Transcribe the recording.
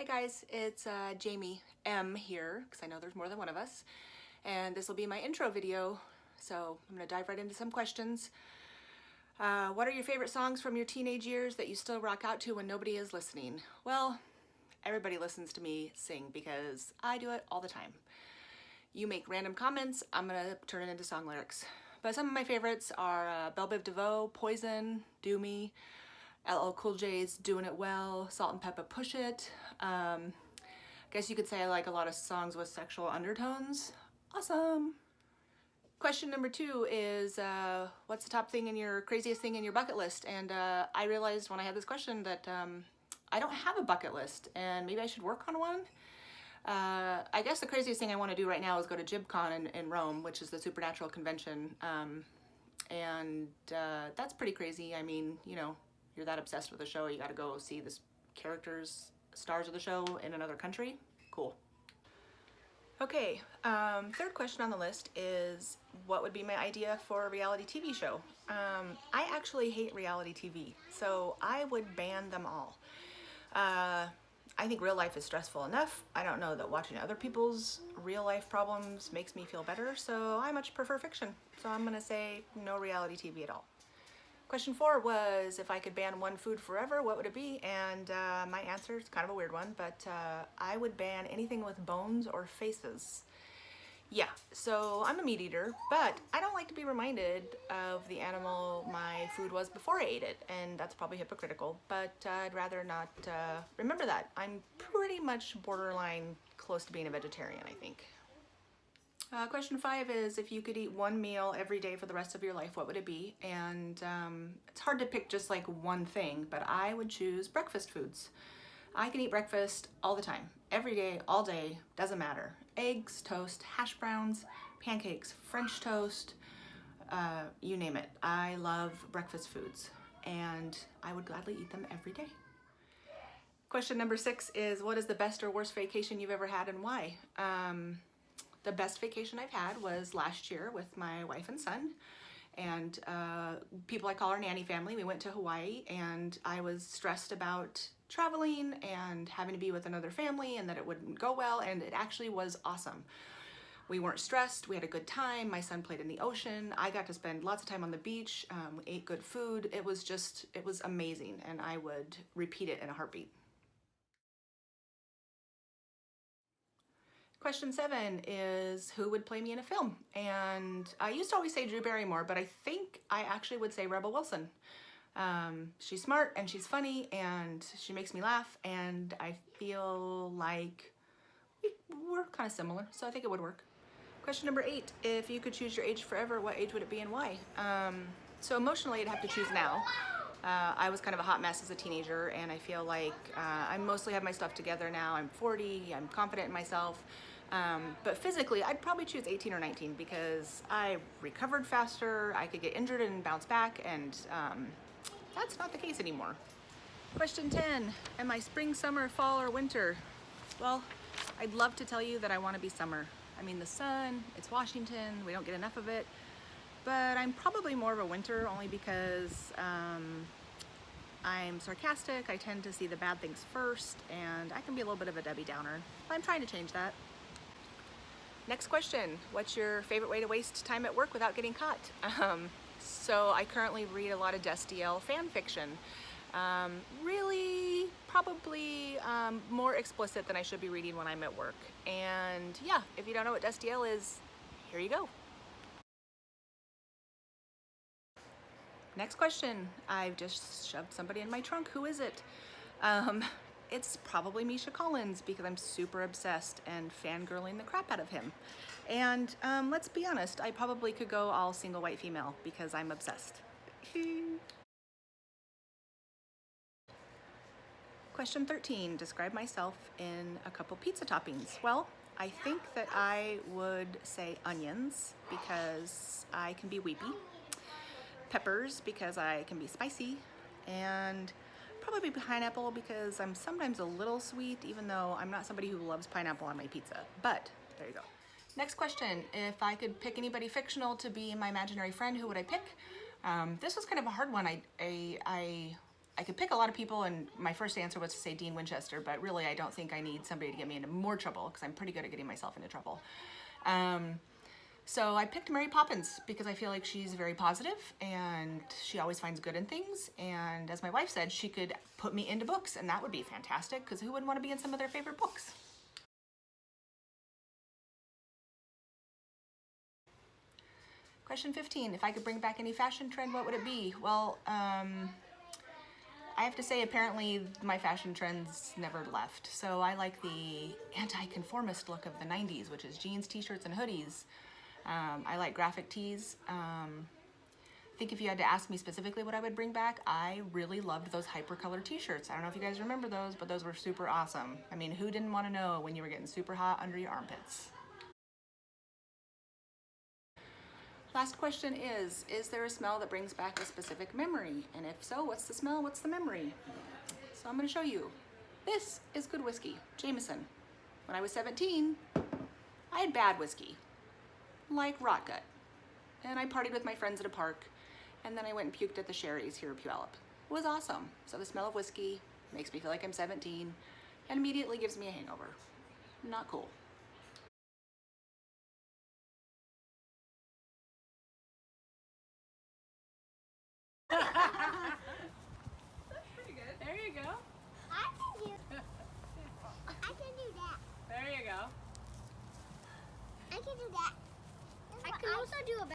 Hi guys, it's Jamie M here, because I know there's more than one of us, and this will be my intro video, so I'm going to dive right into some questions. What are your favorite songs from your teenage years that you still rock out to when nobody is listening? Well, everybody listens to me sing because I do it all the time. You make random comments, I'm going to turn it into song lyrics. But some of my favorites are Belle Biv DeVoe, Poison, Do Me, LL Cool J's Doing It Well, Salt and Peppa Push It. I guess you could say I like a lot of songs with sexual undertones. Awesome. Question number 2 is what's the top thing in your craziest thing in your bucket list? And I realized when I had this question that I don't have a bucket list and maybe I should work on one. I guess the craziest thing I want to do right now is go to GibCon in Rome, which is the supernatural convention. And that's pretty crazy. I mean, you know, you're that obsessed with the show, you got to go see the stars of the show in another country. Cool. Okay, third question on the list is what would be my idea for a reality TV show? I actually hate reality TV, so I would ban them all. I think real life is stressful enough. I don't know that watching other people's real life problems makes me feel better, so I much prefer fiction. So I'm gonna say no reality TV at all. Question 4 was if I could ban one food forever, what would it be? And my answer is kind of a weird one, but I would ban anything with bones or faces. Yeah, so I'm a meat eater, but I don't like to be reminded of the animal my food was before I ate it, and that's probably hypocritical, but I'd rather not remember that. I'm pretty much borderline close to being a vegetarian, I think. Question 5 is if you could eat one meal every day for the rest of your life, what would it be? And it's hard to pick just like one thing, but I would choose breakfast foods. I can eat breakfast all the time, every day, all day, doesn't matter. Eggs, toast, hash browns, pancakes, French toast, you name it. I love breakfast foods and I would gladly eat them every day. Question number 6 is what is the best or worst vacation you've ever had and why? The best vacation I've had was last year with my wife and son and people I call our nanny family. We went to Hawaii and I was stressed about traveling and having to be with another family and that it wouldn't go well, and it actually was awesome. We weren't stressed, we had a good time, my son played in the ocean, I got to spend lots of time on the beach, we ate good food. It was amazing and I would repeat it in a heartbeat. Question 7 is who would play me in a film? And I used to always say Drew Barrymore, but I think I actually would say Rebel Wilson. She's smart and she's funny and she makes me laugh and I feel like we're kind of similar, so I think it would work. Question number 8, if you could choose your age forever, what age would it be and why? So emotionally I'd have to choose now. I was kind of a hot mess as a teenager and I feel like I mostly have my stuff together now. I'm 40, I'm confident in myself. But physically, I'd probably choose 18 or 19 because I recovered faster, I could get injured and bounce back, and that's not the case anymore. Question 10, am I spring, summer, fall, or winter? Well, I'd love to tell you that I want to be summer. I mean, the sun, it's Washington, we don't get enough of it, but I'm probably more of a winter only because I'm sarcastic, I tend to see the bad things first, and I can be a little bit of a Debbie Downer. I'm trying to change that. Next question, what's your favorite way to waste time at work without getting caught? So I currently read a lot of Destiel fan fiction. Really, probably more explicit than I should be reading when I'm at work. And yeah, if you don't know what Destiel is, here you go. Next question, I've just shoved somebody in my trunk. Who is it? It's probably Misha Collins because I'm super obsessed and fangirling the crap out of him. And let's be honest, I probably could go all single white female because I'm obsessed. Question 13, describe myself in a couple pizza toppings. Well, I think that I would say onions because I can be weepy, peppers because I can be spicy, and probably pineapple because I'm sometimes a little sweet, even though I'm not somebody who loves pineapple on my pizza. But there you go. Next question, if I could pick anybody fictional to be my imaginary friend, who would I pick? This was kind of a hard one. I I could pick a lot of people, and my first answer was to say Dean Winchester, but really I don't think I need somebody to get me into more trouble because I'm pretty good at getting myself into trouble. So I picked Mary Poppins because I feel like she's very positive and she always finds good in things. And as my wife said, she could put me into books, and that would be fantastic because who wouldn't want to be in some of their favorite books? Question 15, if I could bring back any fashion trend, what would it be? Well, I have to say, apparently my fashion trends never left. So I like the anti-conformist look of the 90s, which is jeans, t-shirts, and hoodies. I like graphic tees. I think if you had to ask me specifically what I would bring back, I really loved those hypercolor t-shirts. I don't know if you guys remember those, but those were super awesome. I mean, who didn't want to know when you were getting super hot under your armpits? Last question is there a smell that brings back a specific memory? And if so, what's the smell? What's the memory? So I'm going to show you. This is good whiskey, Jameson. When I was 17, I had bad whiskey, like rot gut. And I partied with my friends at a park, and then I went and puked at the Sherry's here in Puyallup. It was awesome. So the smell of whiskey makes me feel like I'm 17 and immediately gives me a hangover. Not cool. That's pretty good. There you go. I can do that. There you go. I can do that. I can also do a